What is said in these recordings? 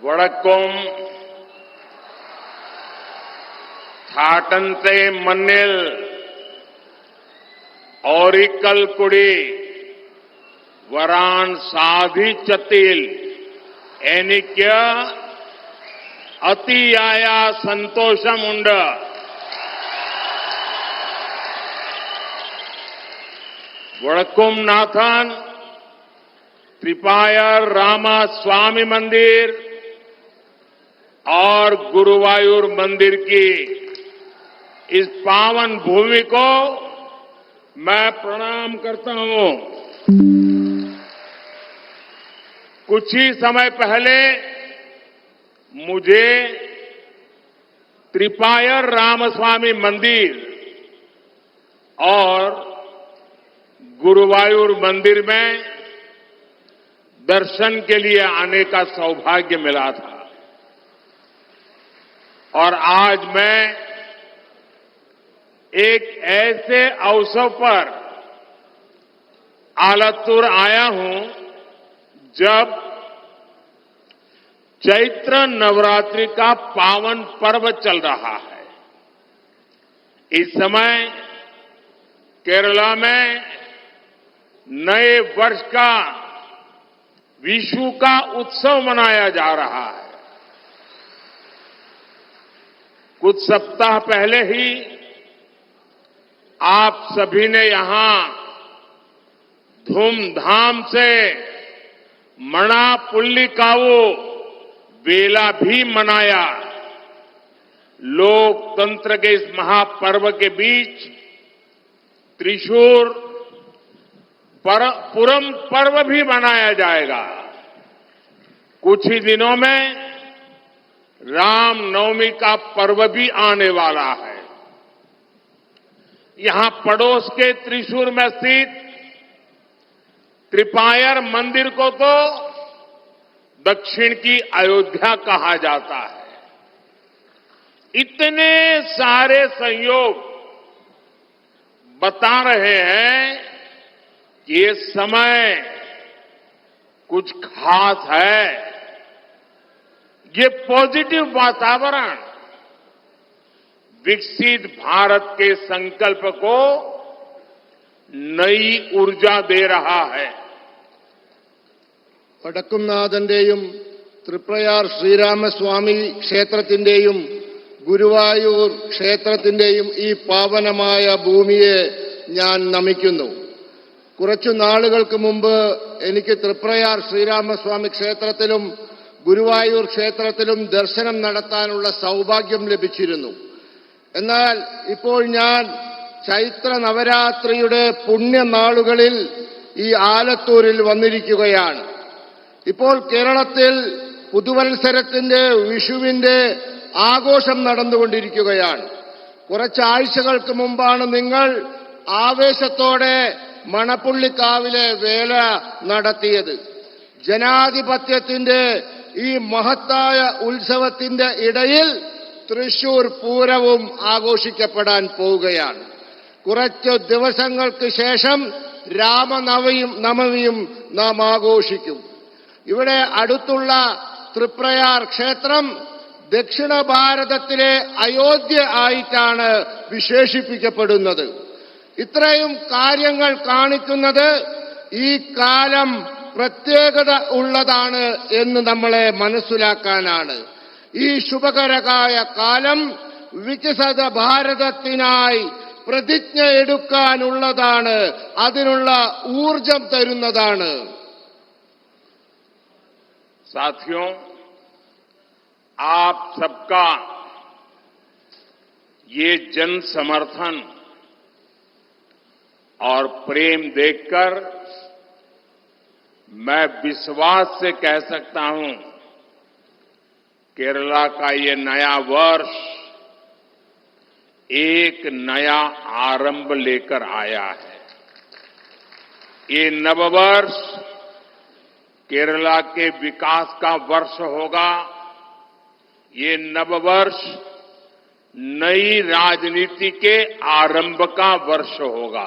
वड़क्कम थाटंते मन्निल Oracle कुड़ी वरान साधी चतील एनिक्य अतियाया संतोषमुंड वड़क्कम नाथन त्रिपायर रामास्वामी मंदिर और गुरुवायूर मंदिर की इस पावन भूमि को मैं प्रणाम करता हूं। कुछ ही समय पहले मुझे त्रिपायर रामस्वामी मंदिर और गुरुवायूर मंदिर में दर्शन के लिए आने का सौभाग्य मिला था और आज मैं एक ऐसे अवसर पर आलतूर आया हूं जब चैत्र नवरात्रि का पावन पर्व चल रहा है। इस समय केरला में नए वर्ष का विशु का उत्सव मनाया जा रहा है। कुछ सप्ताह पहले ही आप सभी ने यहां धूमधाम से मणापुल्लिकावु बेला भी मनाया। लोकतंत्र के इस महापर्व के बीच त्रिशूर पुरम पर्व भी मनाया जाएगा। कुछ ही दिनों में रामनवमी का पर्व भी आने वाला है। यहां पड़ोस के त्रिशूर में स्थित त्रिपायर मंदिर को तो दक्षिण की अयोध्या कहा जाता है। इतने सारे संयोग बता रहे हैं कि ये समय कुछ खास है। ये पॉजिटिव वातावरण विकसित भारत के संकल्प को नई ऊर्जा दे रहा है। വടക്കുംനാഥന്റെയും തൃപ്രയാർ ശ്രീരാമസ്വാമി ക്ഷേത്രത്തിന്റെയും ഗുരുവായൂർ ക്ഷേത്രത്തിന്റെയും ഈ പാവനമായ ഭൂമിയെ ഞാൻ നമിക്കുന്നു. കുറച്ചു നാളുകൾക്ക് മുമ്പ് എനിക്ക് തൃപ്രയാർ ശ്രീരാമസ്വാമി ക്ഷേത്രത്തിലും ഗുരുവായൂർ ക്ഷേത്രത്തിലും ദർശനം നടത്താനുള്ള സൗഭാഗ്യം ലഭിച്ചിരുന്നു. എന്നാൽ ഇപ്പോൾ ഞാൻ ചൈത്ര നവരാത്രിയുടെ പുണ്യനാളുകളിൽ ഈ ആലത്തൂരിൽ വന്നിരിക്കുകയാണ്. ഇപ്പോൾ കേരളത്തിൽ പുതുവത്സരത്തിന്റെ വിഷുവിന്റെ ആഘോഷം നടന്നുകൊണ്ടിരിക്കുകയാണ്. കുറച്ചാഴ്ചകൾക്ക് മുമ്പാണ് നിങ്ങൾ ആവേശത്തോടെ മണപ്പുള്ളിക്കാവിലെ വേല നടത്തിയത്. ജനാധിപത്യത്തിന്റെ ഈ മഹത്തായ ഉത്സവത്തിന്റെ ഇടയിൽ തൃശൂർ പൂരവും ആഘോഷിക്കപ്പെടാൻ പോവുകയാണ്. കുറച്ചു ദിവസങ്ങൾക്ക് ശേഷം രാമനവമിയും നാം ആഘോഷിക്കും. ഇവിടെ അടുത്തുള്ള തൃപ്രയാർ ക്ഷേത്രം ദക്ഷിണ ഭാരതത്തിലെ അയോധ്യ ആയിട്ടാണ് വിശേഷിപ്പിക്കപ്പെടുന്നത്. ഇത്രയും കാര്യങ്ങൾ കാണിക്കുന്നത് ഈ കാലം പ്രത്യേകത ഉള്ളതാണ് എന്ന് നമ്മളെ മനസ്സിലാക്കാനാണ്. ഈ ശുഭകരമായ കാലം വികസിത ഭാരതത്തിനായി പ്രതിജ്ഞ എടുക്കാനുള്ളതാണ്, അതിനുള്ള ഊർജം തരുന്നതാണ്. साथियों, आप सबका ये जन समर्थन और प्रेम देखकर मैं विश्वास से कह सकता हूं केरला का ये नया वर्ष एक नया आरंभ लेकर आया है। ये नववर्ष केरला के विकास का वर्ष होगा। ये नववर्ष नई राजनीति के आरंभ का वर्ष होगा।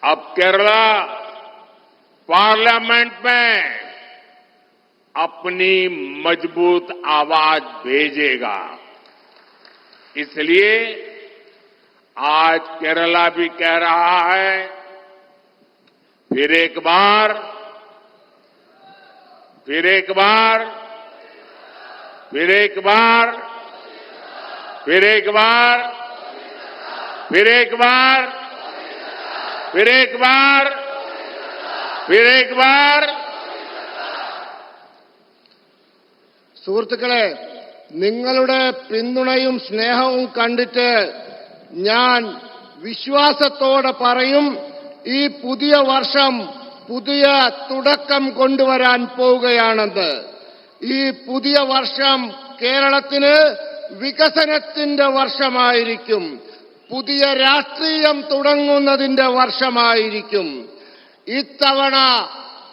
अब केरला पार्लियामेंट में अपनी मजबूत आवाज भेजेगा। इसलिए आज केरला भी कह रहा है, फिर एक बार, फिर एक बार, फिर एक बार, फिर एक बार, फिर एक बार, फिर एक बार, फिर एक बार। സുഹൃത്തുക്കളെ, നിങ്ങളുടെ പിന്തുണയും സ്നേഹവും കണ്ടിട്ട് ഞാൻ വിശ്വാസത്തോടെ പറയും, ഈ പുതിയ വർഷം പുതിയ തുടക്കം കൊണ്ടുവരാൻ പോവുകയാണെന്ന്. ഈ പുതിയ വർഷം കേരളത്തിന് വികസനത്തിന്റെ വർഷമായിരിക്കും, പുതിയ രാഷ്ട്രീയം തുടങ്ങുന്നതിന്റെ വർഷമായിരിക്കും. ഇത്തവണ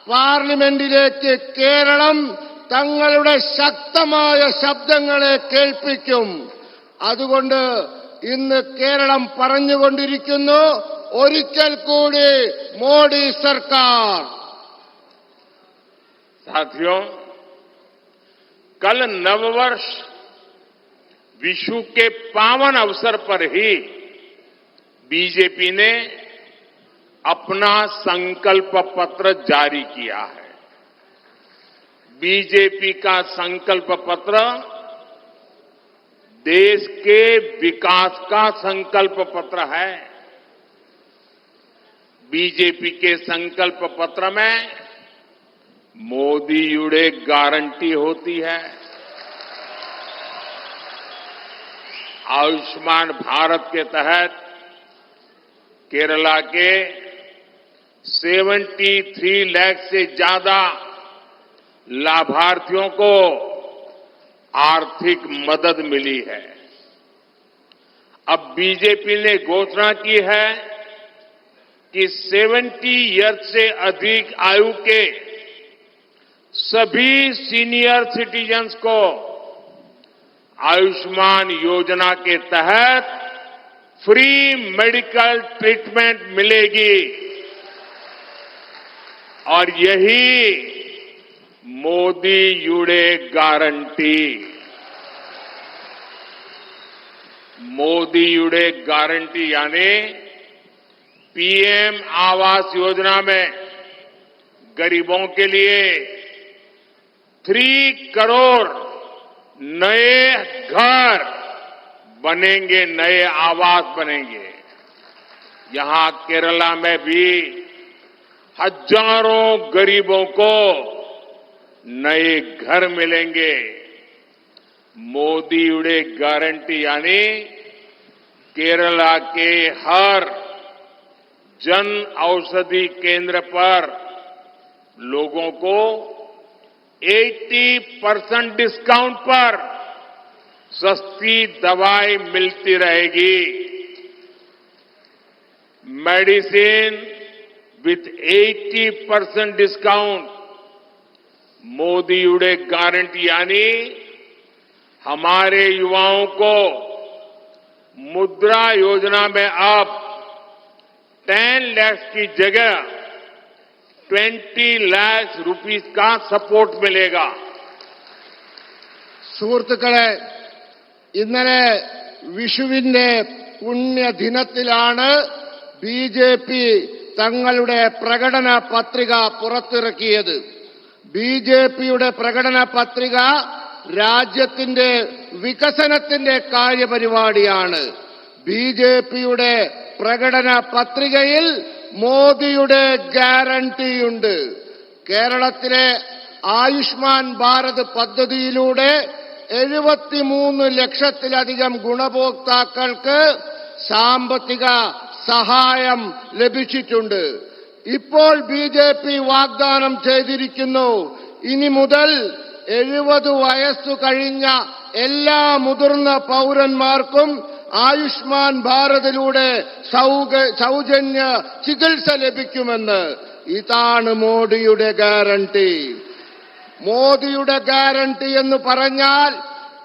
പാർലമെന്റിലേക്ക് കേരളം തങ്ങളുടെ ശക്തമായ ശബ്ദങ്ങളെ കേൾപ്പിക്കും. അതുകൊണ്ട് ഇന്ന് കേരളം പറഞ്ഞുകൊണ്ടിരിക്കുന്നു, ഒരിക്കൽ കൂടി മോഡി സർക്കാർ. साथियों, कल नववर्ष विशु के पावन अवसर पर ही बीजेपी ने अपना संकल्प पत्र जारी किया है। बीजेपी का संकल्प पत्र देश के विकास का संकल्प पत्र है। बीजेपी के संकल्प पत्र में मोदी युडे गारंटी होती है। आयुष्मान भारत के तहत केरला के 73 लाख से ज्यादा लाभार्थियों को आर्थिक मदद मिली है। अब बीजेपी ने घोषणा की है कि 70 ईयर्स से अधिक आयु के सभी सीनियर सिटीजन्स को आयुष्मान योजना के तहत फ्री मेडिकल ट्रीटमेंट मिलेगी और यही मोदी युडे गारंटी। मोदी युडे गारंटी यानी पीएम आवास योजना में गरीबों के लिए 3 करोड़ नए घर बनेंगे, नए आवास बनेंगे। यहां केरला में भी हजारों गरीबों को नए घर मिलेंगे। मोदी युडे गारंटी यानी केरला के हर जन औषधि केंद्र पर लोगों को 80% डिस्काउंट पर सस्ती दवाई मिलती रहेगी। Medicine with 80% discount. मोदी युडे गारंटी यानी हमारे युवाओं को मुद्रा योजना में अब 10 लाख की जगह 20 लाख रुपीस का सपोर्ट मिलेगा। സുഹൃത്തുക്കളെ, ഇന്നലെ വിഷുവിന്റെ പുണ്യദിനത്തിലാണ് ബിജെപി തങ്ങളുടെ പ്രകടന പത്രിക പുറത്തിറക്കിയത്. ബിജെപിയുടെ പ്രകടന പത്രിക രാജ്യത്തിന്റെ വികസനത്തിന്റെ കാര്യപരിപാടിയാണ്. ബിജെപിയുടെ പ്രകടന പത്രികയിൽ മോദിയുടെ ഗ്യാരണ്ടിയുണ്ട്. കേരളത്തിലെ ആയുഷ്മാൻ ഭാരത് പദ്ധതിയിലൂടെ 73 ലക്ഷത്തിലധികം ഗുണഭോക്താക്കൾക്ക് സാമ്പത്തിക സഹായം ലഭിച്ചിട്ടുണ്ട്. ഇപ്പോൾ ബിജെപി വാഗ്ദാനം ചെയ്തിരിക്കുന്നു, ഇനി മുതൽ 70 വയസ്സു കഴിഞ്ഞ എല്ലാ മുതിർന്ന പൗരന്മാർക്കും ആയുഷ്മാൻ ഭാരതിലൂടെ സൗജന്യ ചികിത്സ ലഭിക്കുമെന്ന്. ഇതാണ് മോദിയുടെ ഗ്യാരണ്ടി. മോദിയുടെ ഗ്യാരണ്ടി എന്ന് പറഞ്ഞാൽ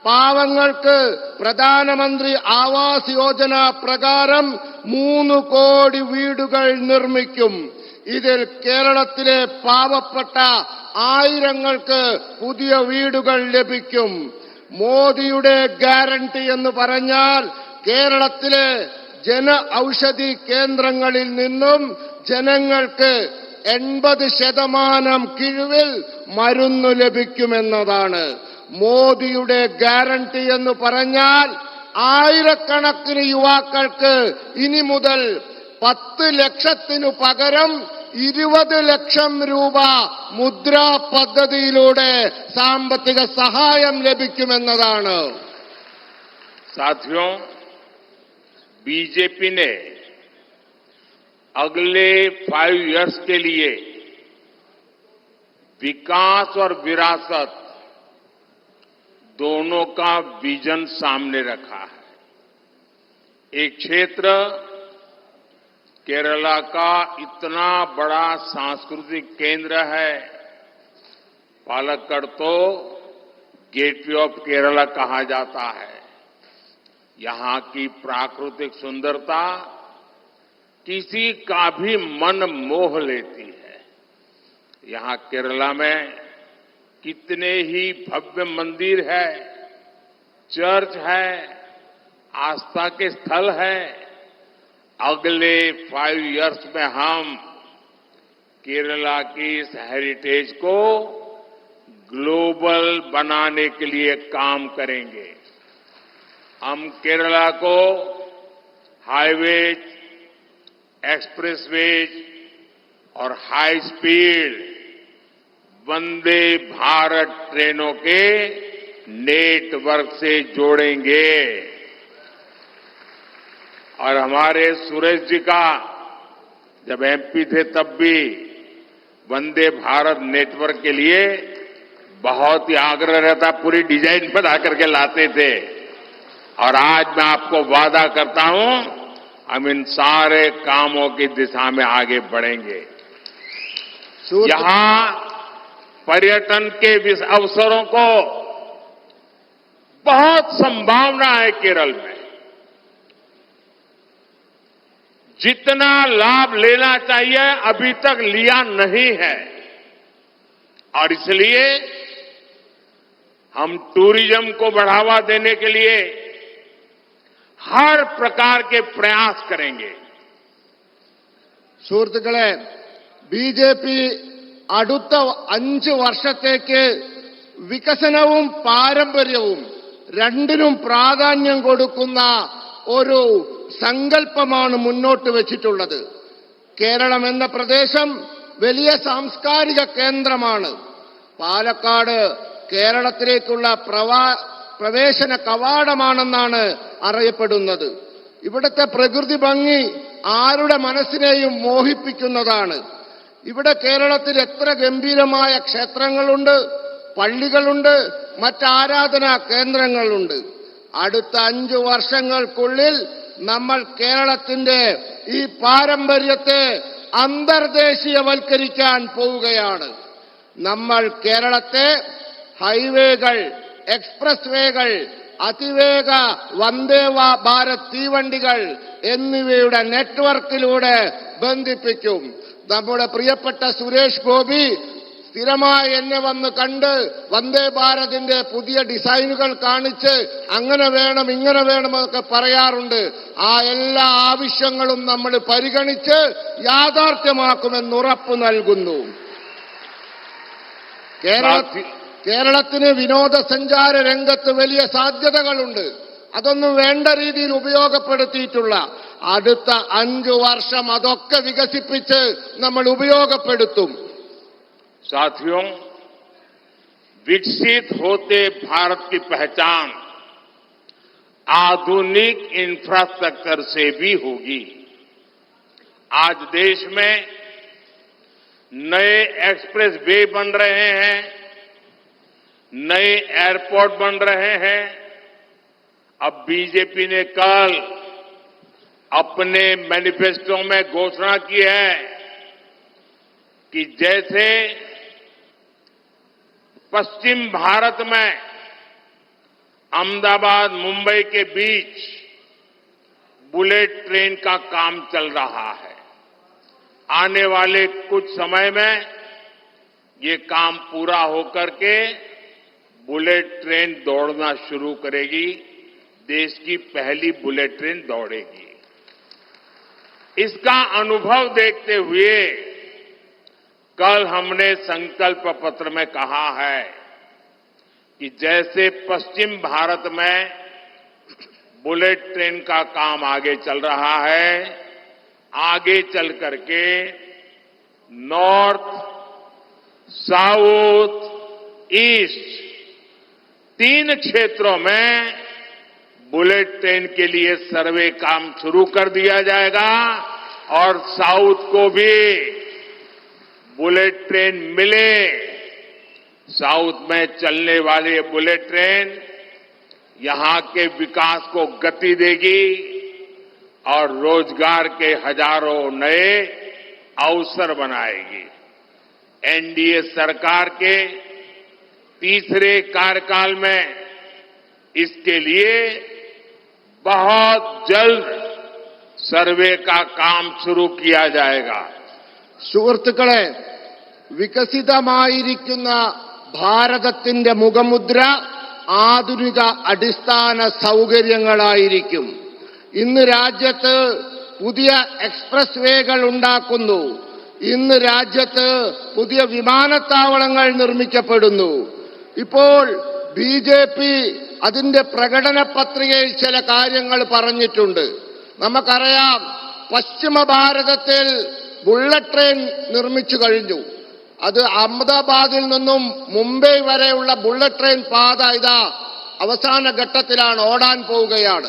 പാവങ്ങൾക്ക് പ്രധാനമന്ത്രി ആവാസ് യോജന പ്രകാരം 3 കോടി വീടുകൾ നിർമ്മിക്കും. ഇതിൽ കേരളത്തിലെ പാവപ്പെട്ട ആയിരങ്ങൾക്ക് പുതിയ വീടുകൾ ലഭിക്കും. മോദിയുടെ ഗ്യാരണ്ടി എന്ന് പറഞ്ഞാൽ കേരളത്തിലെ ജന ഔഷധി കേന്ദ്രങ്ങളിൽ നിന്നും ജനങ്ങൾക്ക് 80% കിഴിവിൽ മരുന്ന് ലഭിക്കുമെന്നതാണ്. മോദിയുടെ ഗ്യാരണ്ടി എന്ന് പറഞ്ഞാൽ ആയിരക്കണക്കിന് യുവാക്കൾക്ക് ഇനി മുതൽ 10 ലക്ഷത്തിനു പകരം 20 ലക്ഷം രൂപ മുദ്രാ പദ്ധതിയിലൂടെ സാമ്പത്തിക സഹായം ലഭിക്കുമെന്നതാണ്. साथियों, बीजेपी ने अगले 5 इयर्स के लिए विकास और विरासत दोनों का विजन सामने रखा है. एक क्षेत्र केरला का इतना बड़ा सांस्कृतिक केंद्र है. पालक्कड़ तो गेटवे ऑफ केरला कहा जाता है. यहां की प्राकृतिक सुंदरता किसी का भी मन मोह लेती है. यहां केरला में कितने ही भव्य मंदिर है, चर्च है, आस्था के स्थल है. अगले 5 इयर्स में हम केरला की इस हेरिटेज को ग्लोबल बनाने के लिए काम करेंगे. हम केरला को हाईवेज, एक्सप्रेसवेज और हाई स्पीड वंदे भारत ट्रेनों के नेटवर्क से जोड़ेंगे. और हमारे सुरेश जी का जब एमपी थे तब भी वंदे भारत नेटवर्क के लिए बहुत ही आग्रह रहता, पूरी डिजाइन बना करके लाते थे. और आज मैं आपको वादा करता हूं, हम इन सारे कामों की दिशा में आगे बढ़ेंगे. यहां पर्यटन के अवसरों को बहुत संभावना है. केरल में जितना लाभ लेना चाहिए अभी तक लिया नहीं है. और इसलिए हम टूरिज्म को बढ़ावा देने के लिए हर प्रकार के प्रयास करेंगे. സുഹൃത്തുക്കളെ, ബിജെപി അടുത്ത 5 വർഷത്തേക്ക് വികസനവും പാരമ്പര്യവും രണ്ടിനും പ്രാധാന്യം കൊടുക്കുന്ന ഒരു സങ്കല്പമാണ് മുന്നോട്ട് വെച്ചിട്ടുള്ളത്. കേരളം എന്ന പ്രദേശം വലിയ സാംസ്കാരിക കേന്ദ്രമാണ്. പാലക്കാട് കേരളത്തിലേക്കുള്ള പ്രവേശന കവാടമാണെന്നാണ് അറിയപ്പെടുന്നത്. ഇവിടുത്തെ പ്രകൃതി ഭംഗി ആരുടെ മനസ്സിനെയും മോഹിപ്പിക്കുന്നതാണ്. ഇവിടെ കേരളത്തിൽ എത്ര ഗംഭീരമായ ക്ഷേത്രങ്ങളുണ്ട്, പള്ളികളുണ്ട്, മറ്റാരാധനാ കേന്ദ്രങ്ങളുണ്ട്. അടുത്ത 5 വർഷങ്ങൾക്കുള്ളിൽ നമ്മൾ കേരളത്തിന്റെ ഈ പാരമ്പര്യത്തെ അന്തർദേശീയവൽക്കരിക്കാൻ പോവുകയാണ്. നമ്മൾ കേരളത്തെ ഹൈവേകൾ, എക്സ്പ്രസ് വേകൾ, അതിവേഗ വന്ദേ ഭാരത് തീവണ്ടികൾ എന്നിവയുടെ നെറ്റ്വർക്കിലൂടെ ബന്ധിപ്പിക്കും. നമ്മുടെ പ്രിയപ്പെട്ട സുരേഷ് ഗോപി സ്ഥിരമായി എന്നെ വന്ന് കണ്ട് വന്ദേ ഭാരതിന്റെ പുതിയ ഡിസൈനുകൾ കാണിച്ച് അങ്ങനെ വേണം ഇങ്ങനെ വേണമെന്നൊക്കെ പറയാറുണ്ട്. ആ എല്ലാ ആവശ്യങ്ങളും നമ്മൾ പരിഗണിച്ച് യാഥാർത്ഥ്യമാക്കുമെന്ന് ഉറപ്പു നൽകുന്നു. കേരളത്തിന് വിനോദസഞ്ചാര രംഗത്ത് വലിയ സാധ്യതകളുണ്ട്. അതൊന്നും വേണ്ട രീതിയിൽ ഉപയോഗപ്പെടുത്തിയിട്ടുള്ള അടുത്ത 5 വർഷം അതൊക്കെ വികസിപ്പിച്ച് നമ്മൾ ഉപയോഗപ്പെടുത്തും. साथियों, विकसित होते भारत की पहचान आधुनिक इंफ्रास्ट्रक्चर से भी होगी. आज देश में नए एक्सप्रेस वे बन रहे हैं, नए एयरपोर्ट बन रहे हैं. अब बीजेपी ने कल अपने मैनिफेस्टो में घोषणा की है कि जैसे पश्चिम भारत में अहमदाबाद मुंबई के बीच बुलेट ट्रेन का काम चल रहा है, आने वाले कुछ समय में ये काम पूरा होकर के बुलेट ट्रेन दौड़ना शुरू करेगी। देश की पहली बुलेट ट्रेन दौड़ेगी। इसका अनुभव देखते हुए कल हमने संकल्प पत्र में कहा है कि जैसे पश्चिम भारत में बुलेट ट्रेन का काम आगे चल रहा है, आगे चल करके नॉर्थ, साउथ, ईस्ट 3 क्षेत्रों में बुलेट ट्रेन के लिए सर्वे काम शुरू कर दिया जाएगा और साउथ को भी बुलेट ट्रेन मिले। साउथ में चलने वाली बुलेट ट्रेन यहां के विकास को गति देगी और रोजगार के हजारों नए अवसर बनाएगी। एनडीए सरकार के तीसरे कार्यकाल में इसके लिए बहुत जल्द സർവേ का काम शुरू किया जाएगा। സുഹൃത്തുക്കളെ, വികസിതമായിരിക്കുന്ന ഭാരതത്തിന്റെ മുഖമുദ്ര ആധുനിക അടിസ്ഥാന സൗകര്യങ്ങളായിരിക്കും. ഇന്ന് രാജ്യത്ത് പുതിയ എക്സ്പ്രസ് വേകൾ ഉണ്ടാക്കുന്നു. ഇന്ന് രാജ്യത്ത് പുതിയ വിമാനത്താവളങ്ങൾ നിർമ്മിക്കപ്പെടുന്നു. ഇപ്പോൾ ബിജെപി അതിന്റെ പ്രകടന പത്രികയിൽ ചില കാര്യങ്ങൾ പറഞ്ഞിട്ടുണ്ട്. നമുക്കറിയാം, പശ്ചിമ ഭാരതത്തിൽ ബുള്ളറ്റ് ട്രെയിൻ നിർമ്മിച്ചു കഴിഞ്ഞു. അത് അഹമ്മദാബാദിൽ നിന്നും മുംബൈ വരെയുള്ള ബുള്ളറ്റ് ട്രെയിൻ പാത ഇതാ അവസാന ഘട്ടത്തിലാണ്, ഓടാൻ പോവുകയാണ്.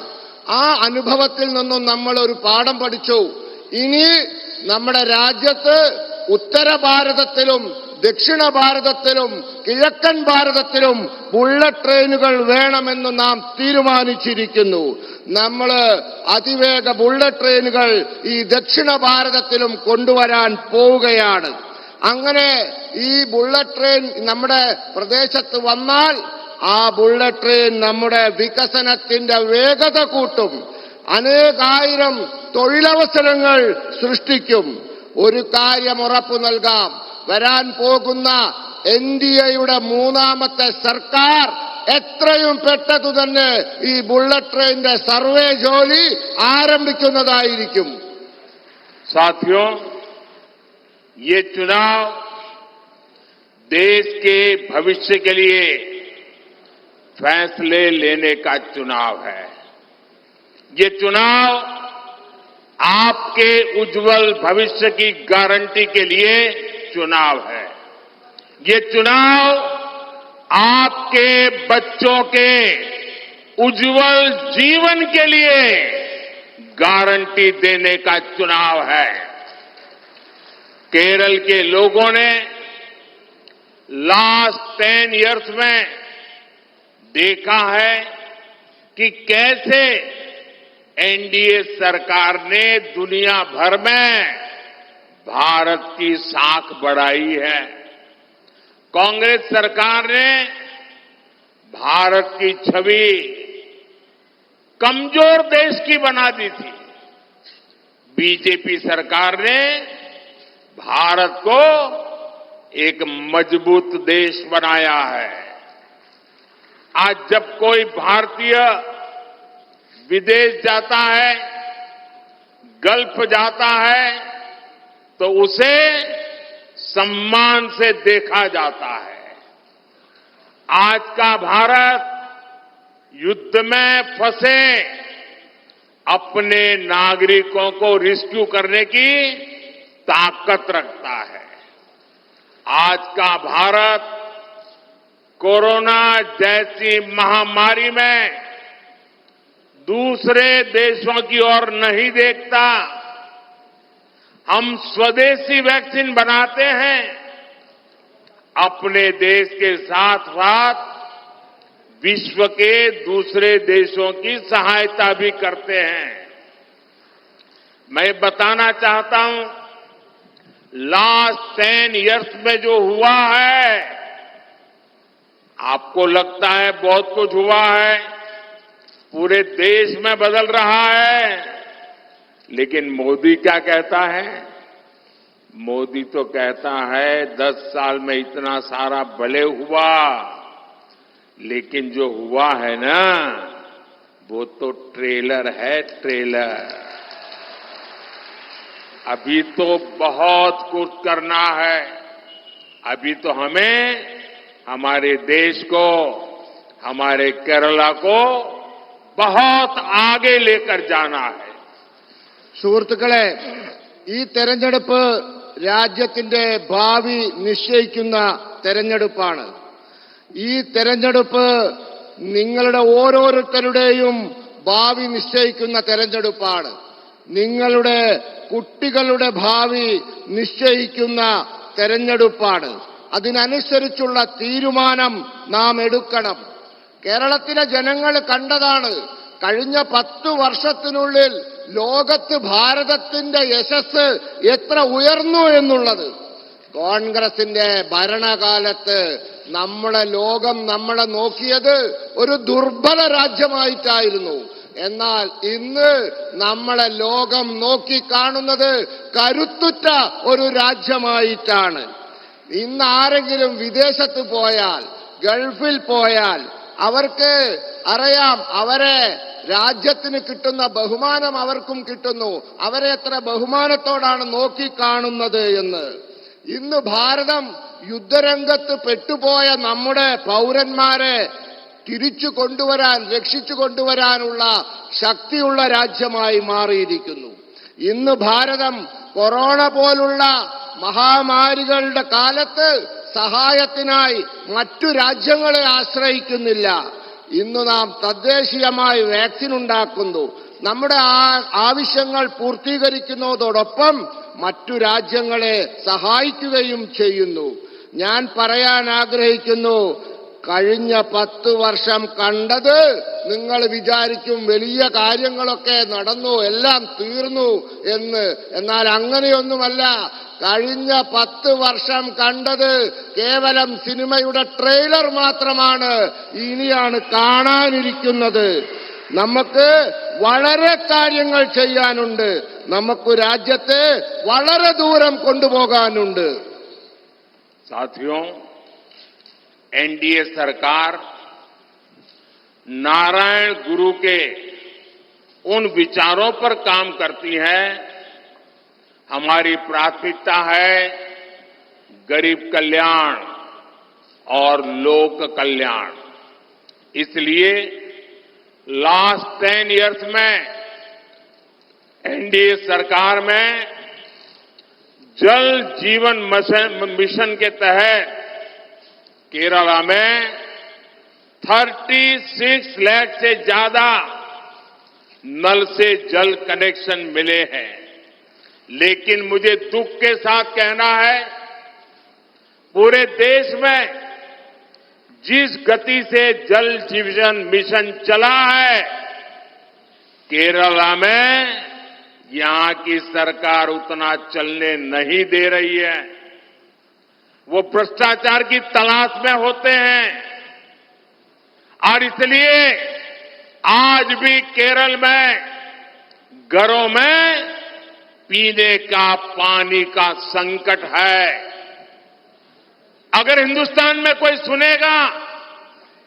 ആ അനുഭവത്തിൽ നിന്നും നമ്മൾ ഒരു പാഠം പഠിച്ചു. ഇനി നമ്മുടെ രാജ്യത്ത് ഉത്തര ഭാരതത്തിലും ദക്ഷിണ ഭാരതത്തിലും കിഴക്കൻ ഭാരതത്തിലും ബുള്ളറ്റ് ട്രെയിനുകൾ വേണമെന്ന് നാം തീരുമാനിച്ചിരിക്കുന്നു. നമ്മൾ അതിവേഗ ബുള്ളറ്റ് ട്രെയിനുകൾ ഈ ദക്ഷിണ ഭാരതത്തിലും കൊണ്ടുവരാൻ പോവുകയാണ്. അങ്ങനെ ഈ ബുള്ളറ്റ് ട്രെയിൻ നമ്മുടെ പ്രദേശത്ത് വന്നാൽ ആ ബുള്ളറ്റ് ട്രെയിൻ നമ്മുടെ വികസനത്തിന്റെ വേഗത കൂട്ടും, അനേകായിരം തൊഴിലവസരങ്ങൾ സൃഷ്ടിക്കും. ഒരു കാര്യം ഉറപ്പു നൽകാം, വരാൻ പോകുന്ന എൻഡിഎയുടെ മൂന്നാമത്തെ സർക്കാർ എത്രയും പെട്ടെന്ന് തന്നെ ഈ ബുള്ളറ്റ് ട്രെയിനിന്റെ സർവേ ജോലി ആരംഭിക്കുന്നതായിരിക്കും. साथियों, ये चुनाव देश के भविष्य के लिए फैसले लेने का चुनाव है। ये चुनाव आपके उज्जवल भविष्य की गारंटी के लिए चुनाव है। ये चुनाव आपके बच्चों के उज्जवल जीवन के लिए गारंटी देने का चुनाव है। केरल के लोगों ने लास्ट 10 इयर्स में देखा है कि कैसे एनडीए सरकार ने दुनिया भर में भारत की साख बढ़ाई है। कांग्रेस सरकार ने भारत की छवि कमजोर देश की बना दी थी। बीजेपी सरकार ने भारत को एक मजबूत देश बनाया है। आज जब कोई भारतीय विदेश जाता है, गल्फ जाता है, तो उसे सम्मान से देखा जाता है। आज का भारत युद्ध में फंसे अपने नागरिकों को रेस्क्यू करने की ताकत रखता है। आज का भारत कोरोना जैसी महामारी में दूसरे देशों की ओर नहीं देखता। हम स्वदेशी वैक्सीन बनाते हैं, अपने देश के साथ साथ विश्व के दूसरे देशों की सहायता भी करते हैं। मैं बताना चाहता हूं, लास्ट 10 इयर्स में जो हुआ है, आपको लगता है बहुत कुछ हुआ है, पूरे देश में बदल रहा है, लेकिन मोदी क्या कहता है? मोदी तो कहता है 10 साल में इतना सारा भले हुआ, लेकिन जो हुआ है ना वो तो ट्रेलर है, ट्रेलर। अभी तो बहुत कुछ करना है। अभी तो हमें हमारे देश को, हमारे केरला को बहुत आगे लेकर जाना है। സുഹൃത്തുക്കളെ, ഈ തെരഞ്ഞെടുപ്പ് രാജ്യത്തിന്റെ ഭാവി നിശ്ചയിക്കുന്ന തെരഞ്ഞെടുപ്പാണ്. ഈ തെരഞ്ഞെടുപ്പ് നിങ്ങളുടെ ഓരോരുത്തരുടെയും ഭാവി നിശ്ചയിക്കുന്ന തെരഞ്ഞെടുപ്പാണ്. നിങ്ങളുടെ കുട്ടികളുടെ ഭാവി നിശ്ചയിക്കുന്ന തെരഞ്ഞെടുപ്പാണ്. അതിനനുസരിച്ചുള്ള തീരുമാനം നാം എടുക്കണം. കേരളത്തിലെ ജനങ്ങൾ കണ്ടതാണ് കഴിഞ്ഞ 10 വർഷത്തിനുള്ളിൽ ലോകത്ത് ഭാരതത്തിന്റെ യശസ് എത്ര ഉയർന്നു എന്നുള്ളത്. കോൺഗ്രസിന്റെ ഭരണകാലത്ത് ലോകം നമ്മളെ നോക്കിയത് ഒരു ദുർബല രാജ്യമായിട്ടായിരുന്നു. എന്നാൽ ഇന്ന് നമ്മളെ ലോകം നോക്കിക്കാണുന്നത് കരുത്തുറ്റ ഒരു രാജ്യമായിട്ടാണ്. ഇന്ന് ആരെങ്കിലും വിദേശത്ത് പോയാൽ, ഗൾഫിൽ പോയാൽ അവർക്ക് അറിയാം അവരെ രാജ്യത്തിന് കിട്ടുന്ന ബഹുമാനം അവർക്കും കിട്ടുന്നു. അവരെ എത്ര ബഹുമാനത്തോടാണ് നോക്കിക്കാണുന്നത് എന്ന്. ഇന്ന് ഭാരതം യുദ്ധരംഗത്ത് പെട്ടുപോയ നമ്മുടെ പൗരന്മാരെ തിരിച്ചു കൊണ്ടുവരാൻ, രക്ഷിച്ചു കൊണ്ടുവരാനുള്ള ശക്തിയുള്ള രാജ്യമായി മാറിയിരിക്കുന്നു. ഇന്ന് ഭാരതം കൊറോണ പോലുള്ള മഹാമാരികളുടെ കാലത്ത് സഹായത്തിനായി മറ്റു രാജ്യങ്ങളെ ആശ്രയിക്കുന്നില്ല. ഇന്ന് നാം തദ്ദേശീയമായി വാക്സിൻ ഉണ്ടാക്കുന്നു. നമ്മുടെ ആവശ്യങ്ങൾ പൂർത്തീകരിക്കുന്നതോടൊപ്പം മറ്റു രാജ്യങ്ങളെ സഹായിക്കുകയും ചെയ്യുന്നു. ഞാൻ പറയാൻ ആഗ്രഹിക്കുന്നു, കഴിഞ്ഞ 10 വർഷം കണ്ടത് നിങ്ങൾ വിചാരിക്കും വലിയ കാര്യങ്ങളൊക്കെ നടന്നു, എല്ലാം തീർന്നു എന്ന്. എന്നാൽ അങ്ങനെയൊന്നുമല്ല. കഴിഞ്ഞ 10 വർഷം കണ്ടത് കേവലം സിനിമയുടെ ട്രെയിലർ മാത്രമാണ്. ഇനിയാണ് കാണാനിരിക്കുന്നത്. നമുക്ക് വളരെ കാര്യങ്ങൾ ചെയ്യാനുണ്ട്. നമുക്ക് രാജ്യത്തെ വളരെ ദൂരം കൊണ്ടുപോകാനുണ്ട്. साथियों, एनडीए सरकार नारायण गुरु के उन विचारों पर काम करती है। हमारी प्राथमिकता है गरीब कल्याण और लोक कल्याण। इसलिए लास्ट 10 इयर्स में एनडीए सरकार में जल जीवन मिशन के तहत केरला में 36 लाख से ज्यादा नल से जल कनेक्शन मिले हैं। लेकिन मुझे दुख के साथ कहना है, पूरे देश में जिस गति से जल जीवन मिशन चला है, केरला में यहां की सरकार उतना चलने नहीं दे रही है। वो भ्रष्टाचार की तलाश में होते हैं और इसलिए आज भी केरल में घरों में पीने का पानी का संकट है। अगर हिंदुस्तान में कोई सुनेगा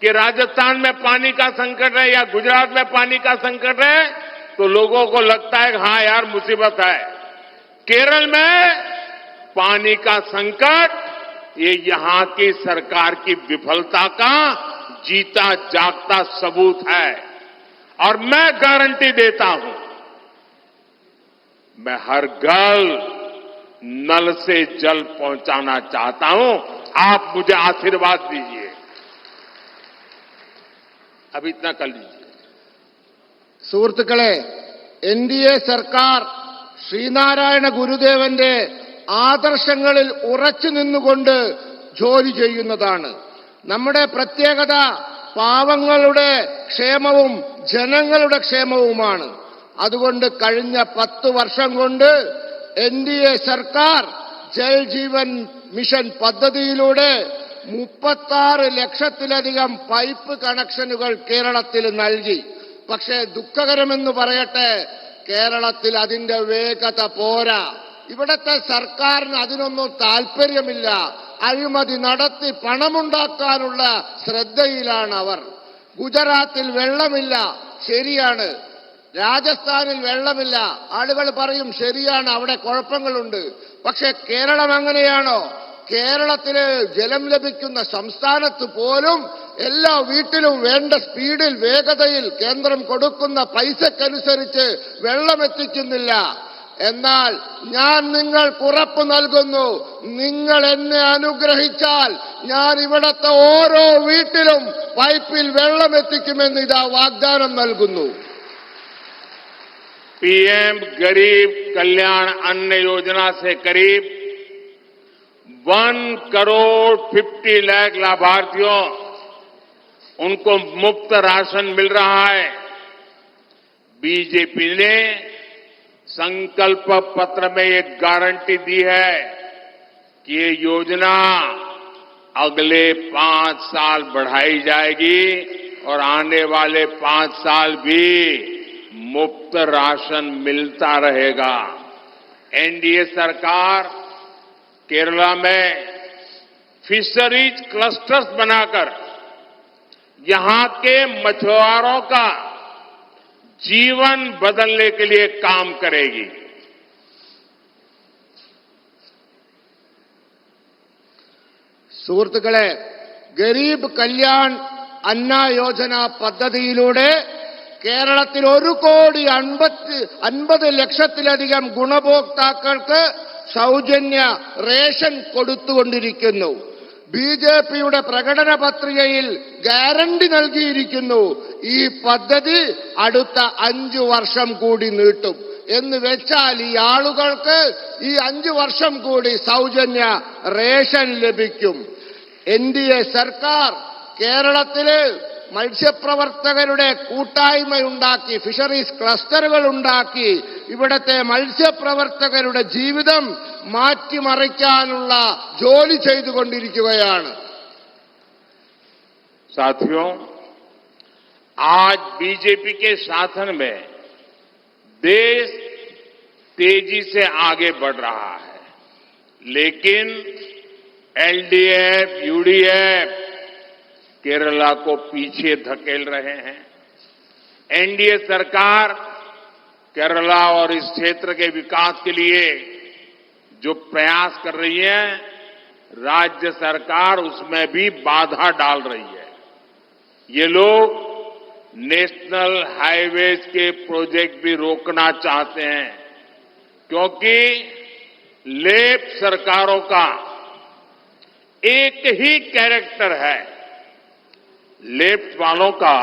कि राजस्थान में पानी का संकट है या गुजरात में पानी का संकट है, तो लोगों को लगता है कि हां यार मुसीबत है। केरल में पानी का संकट ये यहां की सरकार की विफलता का जीता जागता सबूत है। और मैं गारंटी देता हूं, मैं हर घर नल से जल पहुंचाना चाहता हूं। आप मुझे आशीर्वाद दीजिए। अब इतना कर लीजिए। സുഹൃത്തുക്കളെ, എൻഡിഎ സർക്കാർ ശ്രീനാരായണ ഗുരുദേവന്റെ ആദർശങ്ങളിൽ ഉറച്ചു നിന്നുകൊണ്ട് ജോലി ചെയ്യുന്നതാണ്. നമ്മുടെ പ്രത്യേകത പാവങ്ങളുടെ ക്ഷേമവും ജനങ്ങളുടെ ക്ഷേമവുമാണ്. അതുകൊണ്ട് കഴിഞ്ഞ 10 വർഷം കൊണ്ട് എൻഡിഎ സർക്കാർ ജൽ ജീവൻ മിഷൻ പദ്ധതിയിലൂടെ 36 ലക്ഷത്തിലധികം പൈപ്പ് കണക്ഷനുകൾ കേരളത്തിൽ നൽകി. പക്ഷേ ദുഃഖകരമെന്ന് പറയട്ടെ, കേരളത്തിൽ അതിന്റെ വേഗത പോരാ. ഇവിടത്തെ സർക്കാരിന് അതിനൊന്നും താൽപ്പര്യമില്ല. അഴിമതി നടത്തി പണമുണ്ടാക്കാനുള്ള ശ്രദ്ധയിലാണ് അവർ. ഗുജറാത്തിൽ വെള്ളമില്ല, ശരിയാണ്. രാജസ്ഥാനിൽ വെള്ളമില്ല, ആളുകൾ പറയും ശരിയാണ്, അവിടെ കുഴപ്പങ്ങളുണ്ട്. പക്ഷെ കേരളം അങ്ങനെയാണോ? കേരളത്തില് ജലം ലഭിക്കുന്ന സംസ്ഥാനത്ത് പോലും എല്ലാ വീട്ടിലും വേണ്ട സ്പീഡിൽ, വേഗതയിൽ കേന്ദ്രം കൊടുക്കുന്ന പൈസക്കനുസരിച്ച് വെള്ളം എത്തിക്കുന്നില്ല. എന്നാൽ ഞാൻ നിങ്ങൾക്ക് ഉറപ്പ് നൽകുന്നു, നിങ്ങൾ എന്നെ അനുഗ്രഹിച്ചാൽ ഞാൻ ഇവിടത്തെ ഓരോ വീട്ടിലും പൈപ്പിൽ വെള്ളം എത്തിക്കുമെന്ന് ഇതാ വാഗ്ദാനം നൽകുന്നു. पीएम गरीब कल्याण अन्न योजना से करीब 1 करोड़ 50 लाख लाभार्थियों उनको मुफ्त राशन मिल रहा है। बीजेपी ने संकल्प पत्र में एक गारंटी दी है कि ये योजना अगले 5 साल बढ़ाई जाएगी और आने वाले 5 साल भी मुफ्त राशन मिलता रहेगा। एनडीए सरकार केरला में फिशरीज क्लस्टर्स बनाकर यहां के मछुआरों का जीवन बदलने के लिए काम करेगी। സുഹൃത്തുക്കളെ, ഗരീബ് കല്യാൺ അന്ന യോജന പദ്ധതിയിലൂടെ കേരളത്തിൽ 1,50,00,000 ഗുണഭോക്താക്കൾക്ക് സൗജന്യ റേഷൻ കൊടുത്തുകൊണ്ടിരിക്കുന്നു. ബിജെപിയുടെ പ്രകടന പത്രികയിൽ ഗ്യാരണ്ടി നൽകിയിരിക്കുന്നു, ഈ പദ്ധതി അടുത്ത 5 വർഷം കൂടി നീട്ടും. എന്ന് വെച്ചാൽ ഈ ആളുകൾക്ക് ഈ 5 വർഷം കൂടി സൗജന്യ റേഷൻ ലഭിക്കും. എൻഡിഎ സർക്കാർ കേരളത്തില് മത്സ്യപ്രവർത്തകരുടെ കൂട്ടായ്മയുണ്ടാക്കി, ഫിഷറീസ് ക്ലസ്റ്ററുകൾ ഉണ്ടാക്കി ഇവിടത്തെ മത്സ്യപ്രവർത്തകരുടെ ജീവിതം മാറ്റിമറിക്കാനുള്ള ജോലി ചെയ്തുകൊണ്ടിരിക്കുകയാണ്. साथियों, आज बीजेपी के शासन में देश तेजी से आगे बढ़ रहा है, लेकिन एलडीएफ, यूडीएफ केरला को पीछे धकेल रहे हैं। एनडीए सरकार केरला और इस क्षेत्र के विकास के लिए जो प्रयास कर रही है, राज्य सरकार उसमें भी बाधा डाल रही है। ये लोग नेशनल हाईवेज के प्रोजेक्ट भी रोकना चाहते हैं, क्योंकि लेफ्ट सरकारों का एक ही कैरेक्टर है। लेफ्ट वालों का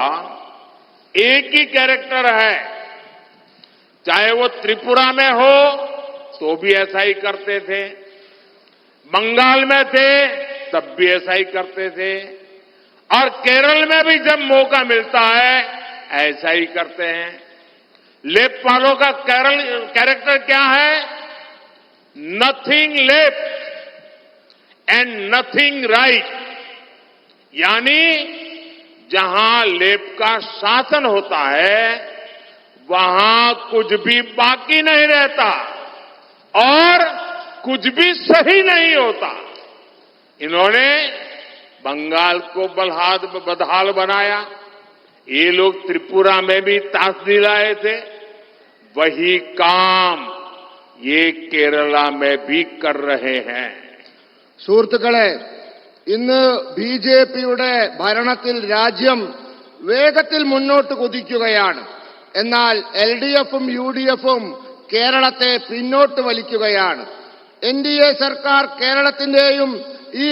एक ही कैरेक्टर है, चाहे वो त्रिपुरा में हो तो भी ऐसा ही करते थे, बंगाल में थे तब भी ऐसा ही करते थे, और केरल में भी जब मौका मिलता है ऐसा ही करते हैं। लेफ्ट वालों का कैरेक्टर क्या है? Nothing left and nothing right, यानी जहां लेफ्ट का शासन होता है वहां कुछ भी बाकी नहीं रहता और कुछ भी सही नहीं होता। इन्होंने बंगाल को बदहाल बनाया, ये लोग त्रिपुरा में भी ताश दिलाए थे, वही काम ये केरला में भी कर रहे हैं। സുഹൃത്തുക്കളെ, ഇന്ന് ബിജെപിയുടെ ഭരണത്തിൽ രാജ്യം വേഗത്തിൽ മുന്നോട്ട് കുതിക്കുകയാണ്. എന്നാൽ എൽഡിഎഫും യുഡിഎഫും കേരളത്തെ പിന്നോട്ട് വലിക്കുകയാണ്. എൻഡിഎ സർക്കാർ കേരളത്തിന്റെയും ഈ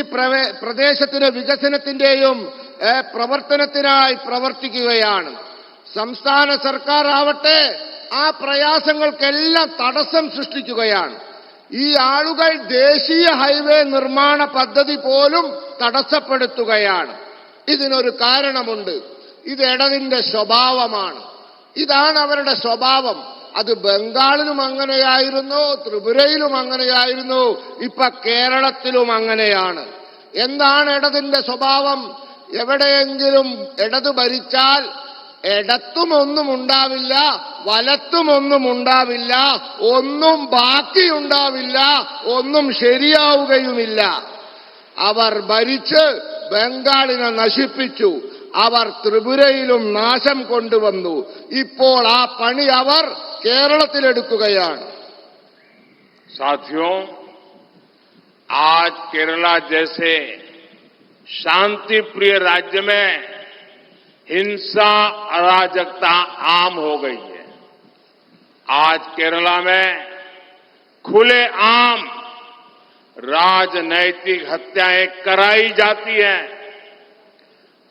പ്രദേശത്തിന്റെ വികസനത്തിന്റെയും പ്രവർത്തനത്തിനായി പ്രവർത്തിക്കുകയാണ്. സംസ്ഥാന സർക്കാർ ആവട്ടെ ആ പ്രയാസങ്ങൾക്കെല്ലാം തടസ്സം സൃഷ്ടിക്കുകയാണ്. ഈ ആളുകൾ ദേശീയ ഹൈവേ നിർമ്മാണ പദ്ധതി പോലും തടസ്സപ്പെടുത്തുകയാണ്. ഇതിനൊരു കാരണമുണ്ട്. ഇത് ഇടതിന്റെ സ്വഭാവമാണ്. ഇതാണ് അവരുടെ സ്വഭാവം. അത് ബംഗാളിലും അങ്ങനെയായിരുന്നു, ത്രിപുരയിലും അങ്ങനെയായിരുന്നു, ഇപ്പൊ കേരളത്തിലും അങ്ങനെയാണ്. എന്താണ് ഇടതിന്റെ സ്വഭാവം? എവിടെയെങ്കിലും ഇടത് ഭരിച്ചാൽ ഇടത്തും ഒന്നും ഉണ്ടാവില്ല, വലത്തും ഒന്നും ഉണ്ടാവില്ല, ഒന്നും ബാക്കിയുണ്ടാവില്ല, ഒന്നും ശരിയാവുകയുമില്ല. അവർ ഭരിച്ച് ബംഗാളിനെ നശിപ്പിച്ചു. അവർ ത്രിപുരയിലും നാശം കൊണ്ടുവന്നു. ഇപ്പോൾ ആ പണി അവർ കേരളത്തിലെടുക്കുകയാണ്. साथियों, आज केरला जैसे शांति प्रिय राज्य में हिंसा अराजकता आम हो गई है। आज केरला में खुलेआम राजनैतिक हत्याएं कराई जाती हैं।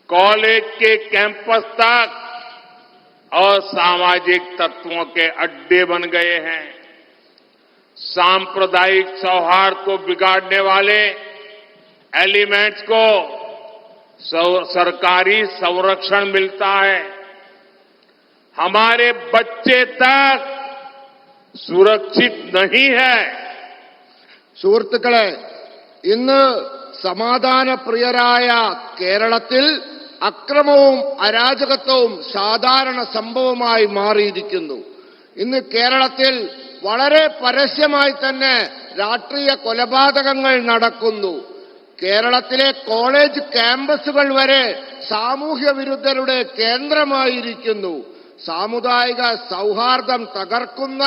कॉलेज के कैंपस तक असामाजिक तत्वों के अड्डे बन गए हैं। सांप्रदायिक सौहार्द को बिगाड़ने वाले एलिमेंट्स को सरकारी संरक्षण मिलता है। हमारे बच्चे तक सुरक्षित नहीं है। സുഹൃത്തുക്കളെ, ഇന്ന് സമാധാനപ്രിയരായ കേരളത്തിൽ അക്രമവും അരാജകത്വവും സാധാരണ സംഭവമായി മാറിയിരിക്കുന്നു. ഇന്ന് കേരളത്തിൽ വളരെ പരസ്യമായി തന്നെ രാഷ്ട്രീയ കൊലപാതകങ്ങൾ നടക്കുന്നു. കേരളത്തിലെ കോളേജ് ക്യാമ്പസുകൾ വരെ സാമൂഹ്യ വിരുദ്ധരുടെ കേന്ദ്രമായിരിക്കുന്നു. സാമുദായിക സൗഹാർദ്ദം തകർക്കുന്ന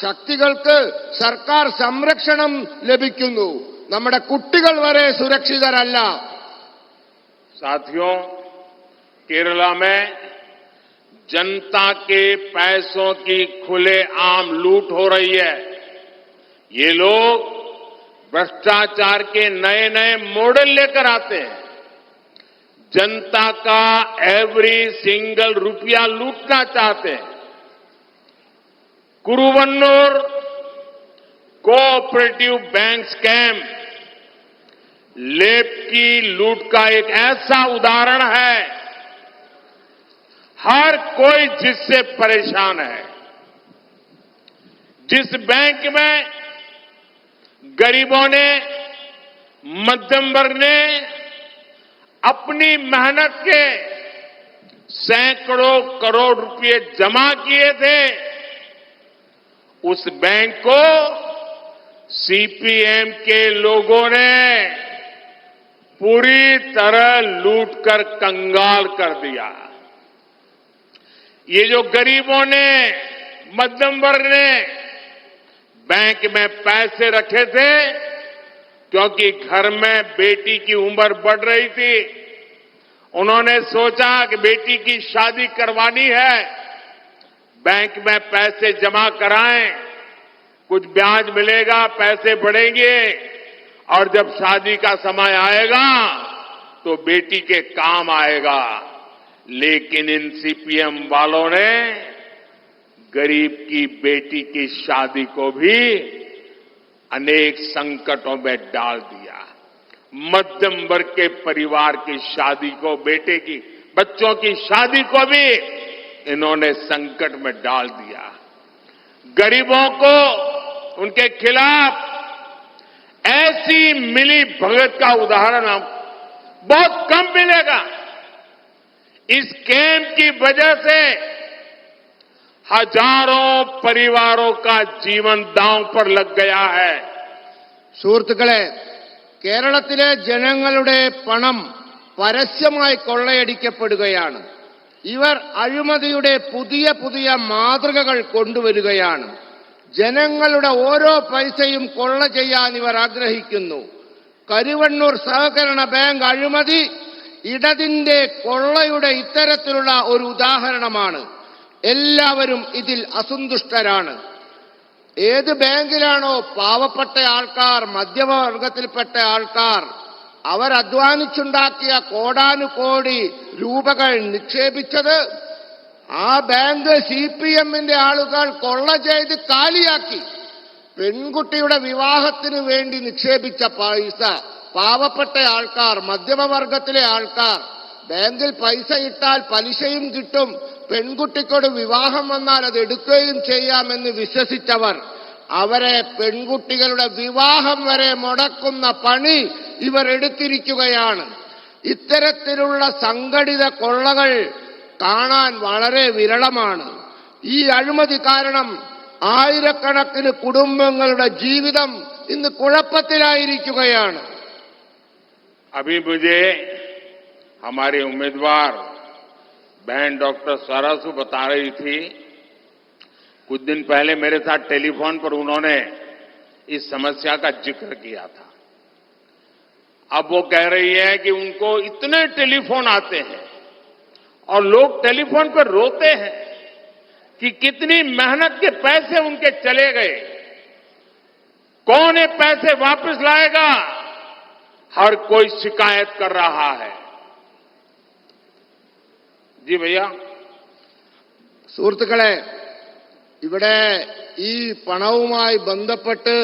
ശക്തികൾക്ക് സർക്കാർ സംരക്ഷണം ലഭിക്കുന്നു. നമ്മുടെ കുട്ടികൾ വരെ സുരക്ഷിതരല്ല. साथियों, केरला में जनता के पैसों की खुलेआम लूट हो रही है। ये लोग भ्रष्टाचार के नए नए मॉडल लेकर आते हैं। जनता का एवरी सिंगल रुपया लूटना चाहते हैं। कुरुवन्नूर कोऑपरेटिव बैंक स्कैम लेप की लूट का एक ऐसा उदाहरण है। हर कोई जिससे परेशान है। जिस बैंक में गरीबों ने, मध्यम वर्ग ने अपनी मेहनत के सैकड़ों करोड़ रुपए जमा किए थे, उस बैंक को सीपीएम के लोगों ने पूरी तरह लूटकर कंगाल कर दिया। ये जो गरीबों ने, मध्यम वर्ग ने बैंक में पैसे रखे थे, क्योंकि घर में बेटी की उम्र बढ़ रही थी, उन्होंने सोचा कि बेटी की शादी करवानी है, बैंक में पैसे जमा कराएं, कुछ ब्याज मिलेगा, पैसे बढ़ेंगे और जब शादी का समय आएगा तो बेटी के काम आएगा। लेकिन इन सीपीएम वालों ने गरीब की बेटी की शादी को भी अनेक संकटों में डाल दिया। मध्यम वर्ग के परिवार की शादी को, बेटे की, बच्चों की शादी को भी इन्होंने संकट में डाल दिया। गरीबों को उनके खिलाफ ऐसी मिली भगत का उदाहरण बहुत कम मिलेगा। इस स्कैम की वजह से हजारों परिवारों का जीवन दांव पर लग गया है। സുഹൃത്തുക്കളെ, കേരളത്തിലെ ജനങ്ങളുടെ പണം പരസ്യമായി കൊള്ളയടിക്കപ്പെടുകയാണ്. ഇവർ അഴിമതിയുടെ പുതിയ പുതിയ മാതൃകകൾ കൊണ്ടുവരികയാണ്. ജനങ്ങളുടെ ഓരോ പൈസയും കൊള്ള ചെയ്യാൻ ഇവർ ആഗ്രഹിക്കുന്നു. കരുവണ്ണൂർ സഹകരണ ബാങ്ക് അഴിമതി ഇടതിന്റെ കൊള്ളയുടെ ഇത്തരത്തിലുള്ള ഒരു ഉദാഹരണമാണ്. എല്ലാവരും ഇതിൽ അസന്തുഷ്ടരാണ്. ഏത് ബാങ്കിലാണോ പാവപ്പെട്ട ആൾക്കാർ, മധ്യവർഗത്തിൽപ്പെട്ട ആൾക്കാർ അവർ അധ്വാനിച്ചുണ്ടാക്കിയ കോടാനുകോടി രൂപകൾ നിക്ഷേപിച്ചത്, ആ ബാങ്ക് സിപിഎമ്മിന്റെ ആളുകൾ കൊള്ള ചെയ്ത് കാലിയാക്കി. പെൺകുട്ടിയുടെ വിവാഹത്തിന് വേണ്ടി നിക്ഷേപിച്ച പൈസ പാവപ്പെട്ട ആൾക്കാർ, മധ്യമവർഗത്തിലെ ആൾക്കാർ ബാങ്കിൽ പൈസ ഇട്ടാൽ പലിശയും കിട്ടും, പെൺകുട്ടിക്കൊരു വിവാഹം വന്നാൽ അത് എടുക്കുകയും ചെയ്യാമെന്ന് വിശ്വസിച്ചവർ അവരെ പെൺകുട്ടികളുടെ വിവാഹം വരെ മുടക്കുന്ന പണി ഇവർ എടുത്തിരിക്കുകയാണ്. ഇത്തരത്തിലുള്ള സംഘടിത കൊള്ളകൾ കാണാൻ വളരെ വിരളമാണ്. ഈ അഴിമതി കാരണം ആയിരക്കണക്കിന് കുടുംബങ്ങളുടെ ജീവിതം ഇന്ന് കുഴപ്പത്തിലായിരിക്കുകയാണ്. अभी मुझे हमारे उम्मीदवार बहन डॉक्टर स्वरासु बता रही थी, कुछ दिन पहले मेरे साथ टेलीफोन पर उन्होंने इस समस्या का जिक्र किया था. अब वो कह रही है कि उनको इतने टेलीफोन आते हैं और लोग टेलीफोन पर रोते हैं कि कितनी मेहनत के पैसे उनके चले गए, कौन ये पैसे वापस लाएगा. हर कोई शिकायत कर रहा है. जी भैया. സുഹൃത്തുക്കളെ, ഇവിടെ ഈ പണവുമായി ബന്ധപ്പെട്ട്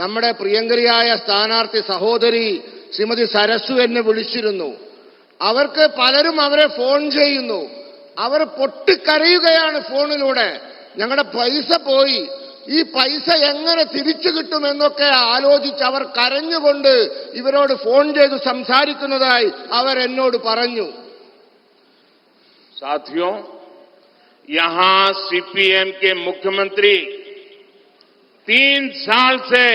നമ്മുടെ പ്രിയങ്കരിയായ സ്ഥാനാർത്ഥി സഹോദരി ശ്രീമതി സരസു എന്നെ വിളിച്ചിരുന്നു. അവർക്ക് പലരും അവരെ ഫോൺ ചെയ്യുന്നു. അവർ പൊട്ടിക്കരയുകയാണ് ഫോണിലൂടെ. ഞങ്ങളുടെ പൈസ പോയി, ഈ പൈസ എങ്ങനെ തിരിച്ചു കിട്ടുമെന്നൊക്കെ ആലോചിച്ച് അവർ കരഞ്ഞുകൊണ്ട് ഇവരോട് ഫോൺ ചെയ്ത് സംസാരിക്കുന്നതായി അവർ എന്നോട് പറഞ്ഞു. साथियों, यहां सीपीएम के मुख्यमंत्री 3 साल से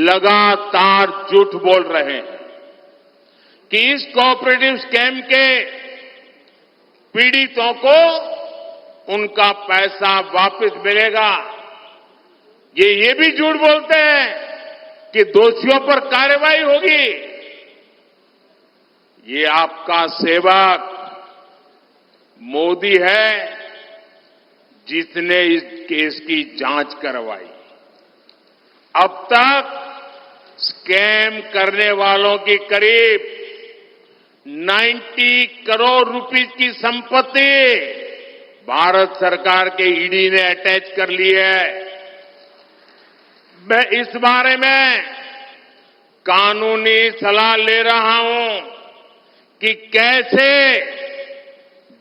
लगातार झूठ बोल रहे हैं कि इस कोऑपरेटिव स्कैम के पीड़ितों को उनका पैसा वापस मिलेगा. ये भी झूठ बोलते हैं कि दोषियों पर कार्रवाई होगी. ये आपका सेवक मोदी है जिसने इस केस की जांच करवाई. अब तक स्कैम करने वालों की करीब 90 करोड़ रुपीस की संपत्ति भारत सरकार के ईडी ने अटैच कर ली है. मैं इस बारे में कानूनी सलाह ले रहा हूं कि कैसे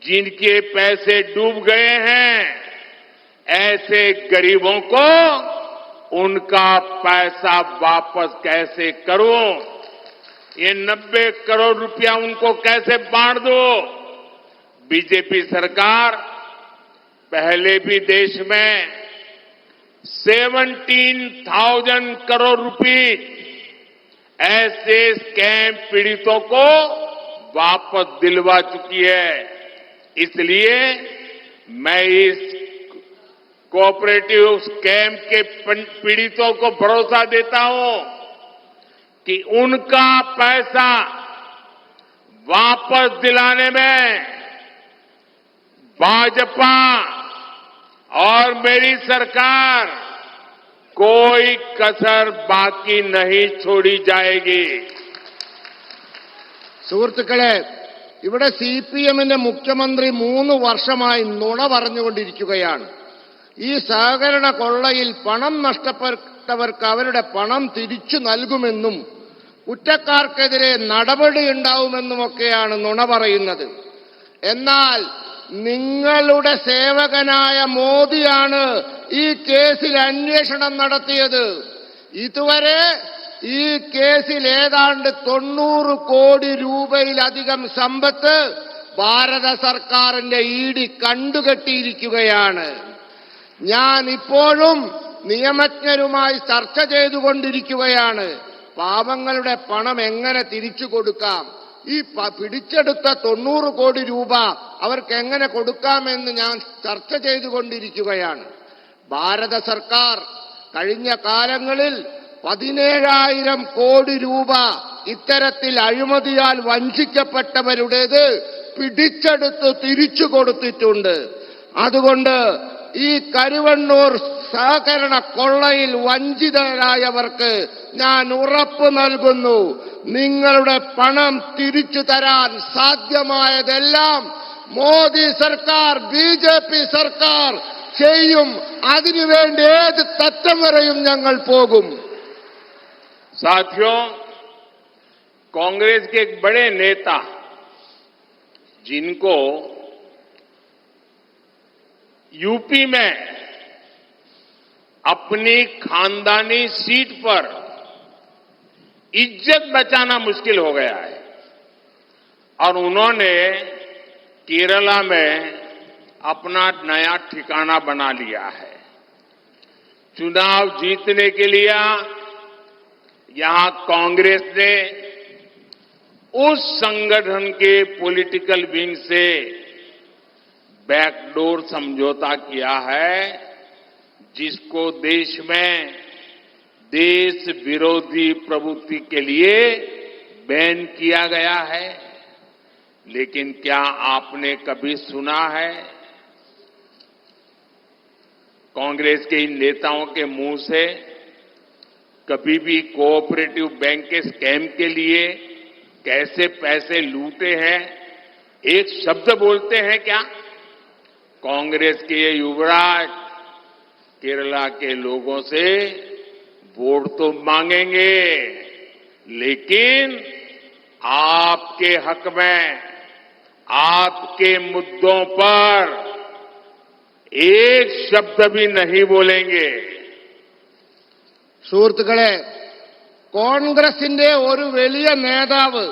जिनके पैसे डूब गए हैं ऐसे गरीबों को उनका पैसा वापस कैसे करूं, ये 90 करोड़ रुपया उनको कैसे बांट दो. बीजेपी सरकार पहले भी देश में 17,000 करोड़ रुपए ऐसे स्कैम पीड़ितों को वापस दिलवा चुकी है. इसलिए मैं इस कोऑपरेटिव स्कैम के पीड़ितों को भरोसा देता हूं कि उनका पैसा वापस दिलाने में भाजपा और मेरी सरकार कोई कसर बाकी नहीं छोड़ी जाएगी. സുഹൃത്തുക്കളെ, ഇവിടെ സിപിഎമ്മിന്റെ മുഖ്യമന്ത്രി 3 വർഷമായി നുണ പറഞ്ഞുകൊണ്ടിരിക്കുകയാണ്. ഈ സഹകരണ കൊള്ളയിൽ പണം നഷ്ടപ്പെട്ടവർക്ക് അവരുടെ പണം തിരിച്ചു നൽകുമെന്നും കുറ്റക്കാർക്കെതിരെ നടപടിയുണ്ടാവുമെന്നുമൊക്കെയാണ് നുണ പറയുന്നത്. എന്നാൽ നിങ്ങളുടെ സേവകനായ മോദിയാണ് ഈ കേസിൽ അന്വേഷണം നടത്തിയത്. ഇതുവരെ ഈ കേസിൽ ഏതാണ്ട് 90 കോടി രൂപയിലധികം സമ്പത്ത് ഭാരത സർക്കാരിന്റെ ഇഡി കണ്ടുകെട്ടിയിരിക്കുകയാണ്. ഞാൻ ഇപ്പോഴും നിയമജ്ഞരുമായി ചർച്ച ചെയ്തുകൊണ്ടിരിക്കുകയാണ്. പാവങ്ങളുടെ പണം എങ്ങനെ തിരിച്ചു കൊടുക്കാം, ഈ പിടിച്ചെടുത്ത 90 കോടി രൂപ അവർക്ക് എങ്ങനെ കൊടുക്കാമെന്ന് ഞാൻ ചർച്ച ചെയ്തുകൊണ്ടിരിക്കുകയാണ്. ഭാരത സർക്കാർ കഴിഞ്ഞ കാലങ്ങളിൽ 17,000 കോടി രൂപ ഇത്തരത്തിൽ അഴിമതിയാൽ വഞ്ചിക്കപ്പെട്ടവരുടേത് പിടിച്ചെടുത്ത് തിരിച്ചു കൊടുത്തിട്ടുണ്ട്. അതുകൊണ്ട് ഈ കരുവണ്ണൂർ സഹകരണ കൊള്ളയിൽ വഞ്ചിതരായവർക്ക് ഞാൻ ഉറപ്പ് നൽകുന്നു, നിങ്ങളുടെ പണം തിരിച്ചു തരാൻ സാധ്യമായതെല്ലാം മോദി സർക്കാർ, ബിജെപി സർക്കാർ ചെയ്യും. അതിനുവേണ്ടി ഏത് തറ്റം വരെയും ഞങ്ങൾ പോകും. साथियों, कांग्रेस के एक बड़े नेता जिनको यूपी में अपनी खानदानी सीट पर इज्जत बचाना मुश्किल हो गया है और उन्होंने केरला में अपना नया ठिकाना बना लिया है। चुनाव जीतने के लिए यहां कांग्रेस ने उस संगठन के पॉलिटिकल विंग से बैकडोर समझौता किया है जिसको देश में देश विरोधी प्रवृत्ति के लिए बैन किया गया है। लेकिन क्या आपने कभी सुना है कांग्रेस के इन नेताओं के मुंह से कभी भी कोऑपरेटिव बैंक के स्कैम के लिए कैसे पैसे लूटे हैं एक शब्द बोलते हैं क्या? कांग्रेस के ये युवराज केरला के लोगों से वोट तो मांगेंगे, लेकिन आपके हक में, आपके मुद्दों पर एक शब्द भी नहीं बोलेंगे। സുഹൃത്തുക്കളെ, കോൺഗ്രസിന്റെ ഒരു വലിയ നേതാവ്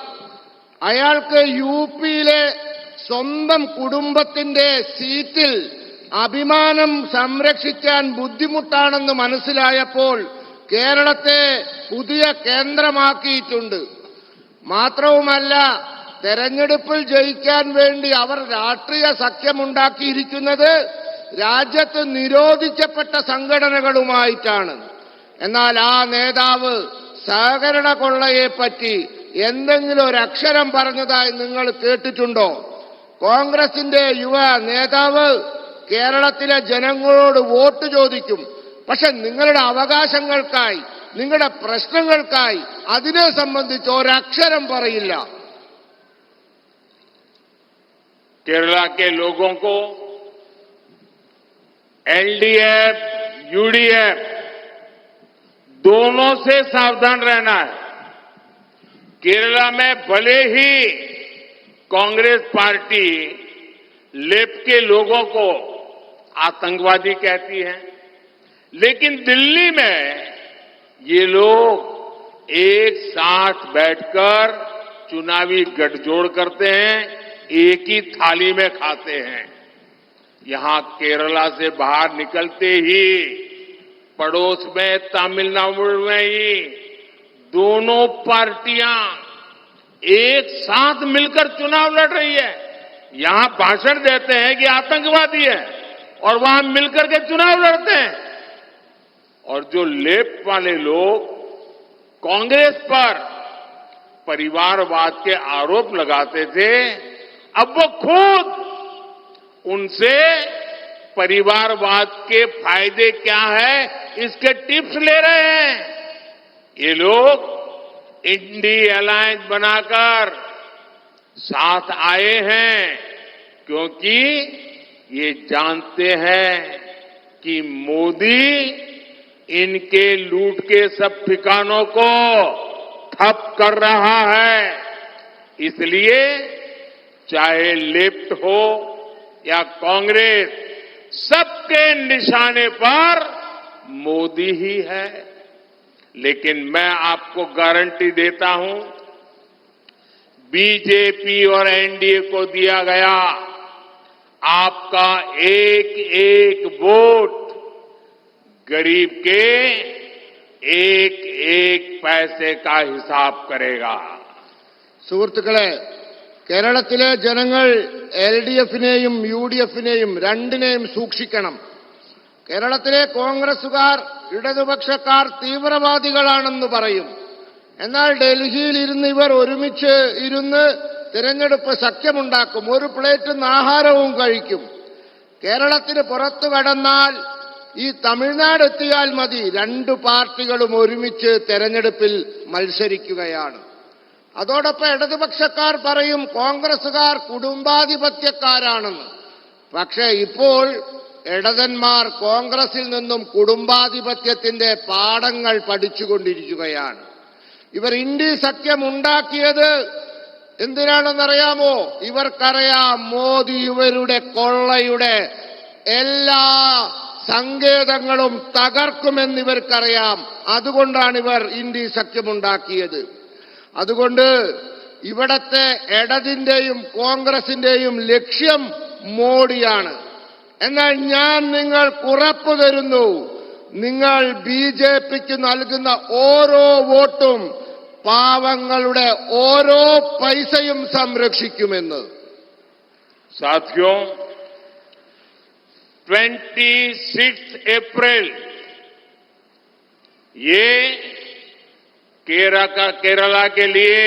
അയാൾക്ക് യുപിയിലെ സ്വന്തം കുടുംബത്തിന്റെ സീറ്റിൽ അഭിമാനം സംരക്ഷിക്കാൻ ബുദ്ധിമുട്ടാണെന്ന് മനസ്സിലായപ്പോൾ കേരളത്തെ പുതിയ കേന്ദ്രമാക്കിയിട്ടുണ്ട്. മാത്രവുമല്ല, തെരഞ്ഞെടുപ്പിൽ ജയിക്കാൻ വേണ്ടി അവർ രാഷ്ട്രീയ സഖ്യമുണ്ടാക്കിയിരിക്കുന്നത് രാജ്യത്ത് നിരോധിക്കപ്പെട്ട സംഘടനകളുമായിട്ടാണ്. എന്നാൽ ആ നേതാവ് സഹകരണ കൊള്ളയെപ്പറ്റി എന്തെങ്കിലും ഒരു അക്ഷരം പറഞ്ഞതായി നിങ്ങൾ കേട്ടിട്ടുണ്ടോ? കോൺഗ്രസിന്റെ യുവ നേതാവ് കേരളത്തിലെ ജനങ്ങളോട് വോട്ട് ചോദിക്കും, പക്ഷെ നിങ്ങളുടെ അവകാശങ്ങൾക്കായി, നിങ്ങളുടെ പ്രശ്നങ്ങൾക്കായി അതിനെ സംബന്ധിച്ച് ഒരക്ഷരം പറയില്ല. केरला के लोगों को एलडीएफ, यूडीएफ दोनों से सावधान रहना है। केरला में भले ही कांग्रेस पार्टी लेफ्ट के लोगों को आतंकवादी कहती है, लेकिन दिल्ली में ये लोग एक साथ बैठकर चुनावी गठजोड़ करते हैं, एक ही थाली में खाते हैं। यहां केरला से बाहर निकलते ही पड़ोस में तमिलनाडु में ही दोनों पार्टियां एक साथ मिलकर चुनाव लड़ रही है। यहां भाषण देते हैं कि आतंकवादी है और वहां मिलकर के चुनाव लड़ते हैं। और जो लेफ्ट वाले लोग कांग्रेस पर परिवारवाद के आरोप लगाते थे, अब वो खुद उनसे परिवारवाद के फायदे क्या है इसके टिप्स ले रहे हैं। ये लोग इंडी अलायंस बनाकर साथ आए हैं क्योंकि ये जानते हैं कि मोदी इनके लूट के सब ठिकानों को ठप कर रहा है। इसलिए चाहे लेफ्ट हो या कांग्रेस, सबके निशाने पर मोदी ही है। लेकिन मैं आपको गारंटी देता हूं, बीजेपी और एनडीए को दिया गया आपका एक एक वोट गरीब के एक एक पैसे का हिसाब करेगा। സുഹൃത്തുക്കളെ, കേരളത്തിലെ ജനങ്ങൾ എൽഡിഎഫിനെയും യുഡിഎഫിനെയും രണ്ടിനെയും സൂക്ഷിക്കണം. കേരളത്തിലെ കോൺഗ്രസുകാർ, ഇടതുപക്ഷക്കാർ തീവ്രവാദികളാണെന്ന് പറയും. എന്നാൽ ഡൽഹിയിൽ ഇരുന്ന് ഇവർ ഒരുമിച്ച് ഇരുന്ന് തിരഞ്ഞെടുപ്പ് സഖ്യമുണ്ടാക്കും, ഒരു പ്ലേറ്റ് ആഹാരവും കഴിക്കും. കേരളത്തിന് പുറത്തു കടന്നാൽ ഈ തമിഴ്നാട് എത്തിയാൽ മതി, രണ്ടു പാർട്ടികളും ഒരുമിച്ച് തെരഞ്ഞെടുപ്പിൽ മത്സരിക്കുകയാണ്. അതോടൊപ്പം ഇടതുപക്ഷക്കാർ പറയും കോൺഗ്രസുകാർ കുടുംബാധിപത്യക്കാരാണെന്ന്. പക്ഷേ ഇപ്പോൾ ഇടതന്മാർ കോൺഗ്രസിൽ നിന്നും കുടുംബാധിപത്യത്തിന്റെ പാഠങ്ങൾ പഠിച്ചുകൊണ്ടിരിക്കുകയാണ്. ഇവർ ഇന്ത്യ സഖ്യം ഉണ്ടാക്കിയത് എന്തിനാണെന്നറിയാമോ? ഇവർക്കറിയാം മോദി ഇവരുടെ കൊള്ളയുടെ എല്ലാ സങ്കേതങ്ങളും തകർക്കുമെന്നിവർക്കറിയാം. അതുകൊണ്ടാണ് ഇവർ ഇന്ത്യ സഖ്യമുണ്ടാക്കിയത്. അതുകൊണ്ട് ഇവിടത്തെ ഇടതിന്റെയും കോൺഗ്രസിന്റെയും ലക്ഷ്യം മോഡിയാണ്. എന്നാൽ ഞാൻ നിങ്ങൾക്ക് ഉറപ്പു തരുന്നു, നിങ്ങൾ ബി.ജെ.പിക്ക് നൽകുന്ന ഓരോ വോട്ടും പാവങ്ങളുടെ ഓരോ പൈസയും സംരക്ഷിക്കുമെന്ന്. साथियों, 26 अप्रैल ये केरला के लिए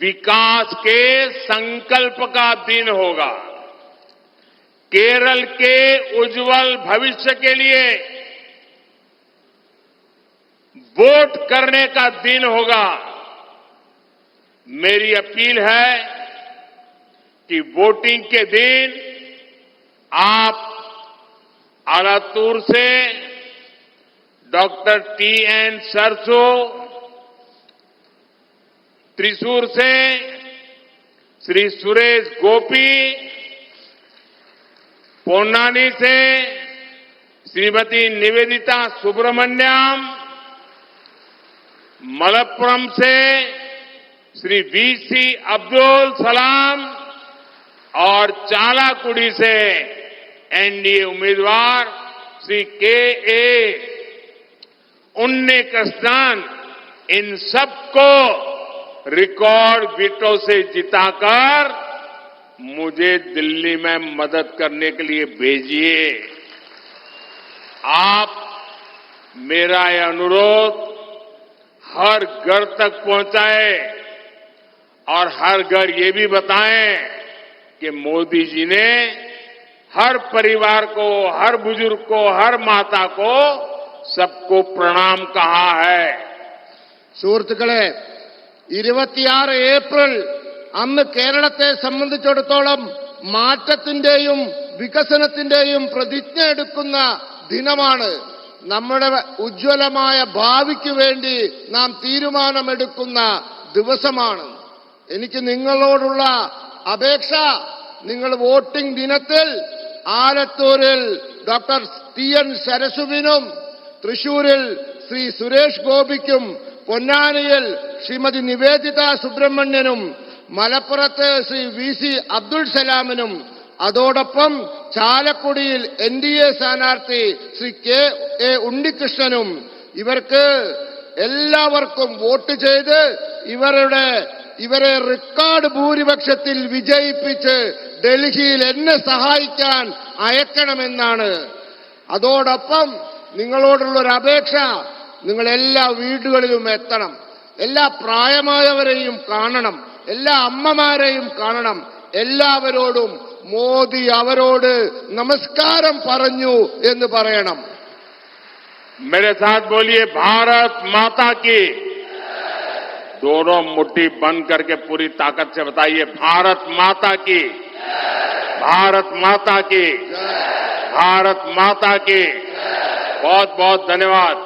विकास के संकल्प का दिन होगा. केरल के उज्जवल भविष्य के लिए वोट करने का दिन होगा. मेरी अपील है कि वोटिंग के दिन आप आलातूर से डॉक्टर T.N. सरसो, त्रिशूर से श्री सुरेश गोपी, पोन्नानी से श्रीमती निवेदिता सुब्रमण्यम, मलप्पुरम से श्री V.C. अब्दुल सलाम और चालाकुड़ी से एनडीए उम्मीदवार श्री K.A. उन्नीकृष्णन, इन सबको रिकॉर्ड वोटों से जिताकर मुझे दिल्ली में मदद करने के लिए भेजिए. आप मेरा यह अनुरोध हर घर तक पहुंचाए और हर घर ये भी बताएं कि मोदी जी ने हर परिवार को, हर बुजुर्ग को, हर माता को, सबको प्रणाम कहा है. സുഹൃത്തുക്കളെ, 26 ഏപ്രിൽ അന്ന് കേരളത്തെ സംബന്ധിച്ചിടത്തോളം മാറ്റത്തിന്റെയും വികസനത്തിന്റെയും പ്രതിജ്ഞ എടുക്കുന്ന ദിനമാണ്. നമ്മുടെ ഉജ്ജ്വലമായ ഭാവിക്ക് വേണ്ടി നാം തീരുമാനമെടുക്കുന്ന ദിവസമാണ്. എനിക്ക് നിങ്ങളോടുള്ള അപേക്ഷ, നിങ്ങൾ വോട്ടിംഗ് ദിനത്തിൽ ആലത്തൂരിൽ ഡോക്ടർ T.N. സരസുവിനും, തൃശൂരിൽ ശ്രീ സുരേഷ് ഗോപിക്കും, പൊന്നാനിയിൽ ശ്രീമതി നിവേദിത സുബ്രഹ്മണ്യനും, മലപ്പുറത്ത് ശ്രീ V.C. അബ്ദുൾ സലാമിനും, അതോടൊപ്പം ചാലക്കുടിയിൽ NDA സ്ഥാനാർത്ഥി ശ്രീ K.A. ഉണ്ണികൃഷ്ണനും, ഇവർക്ക് എല്ലാവർക്കും വോട്ട് ചെയ്ത് ഇവരെ റെക്കോർഡ് ഭൂരിപക്ഷത്തിൽ വിജയിപ്പിച്ച് ഡൽഹിയിൽ എന്നെ സഹായിക്കാൻ അയക്കണമെന്നാണ്. അതോടൊപ്പം നിങ്ങളോടുള്ളൊരു അപേക്ഷ, നിങ്ങൾ എല്ലാ വീടുകളിലും എത്തണം, എല്ലാ പ്രായമായവരെയും കാണണം, എല്ലാ അമ്മമാരെയും കാണണം. എല്ലാവരോടും മോദി അവരോട് നമസ്കാരം പറഞ്ഞു എന്ന് പറയണം. मेरे साथ बोलिए, भारत माता की. दोनों मुट्ठी बंद करके पूरी ताकत से बताइए, भारत माता की, भारत माता की, भारत माता की. बहुत बहुत धन्यवाद.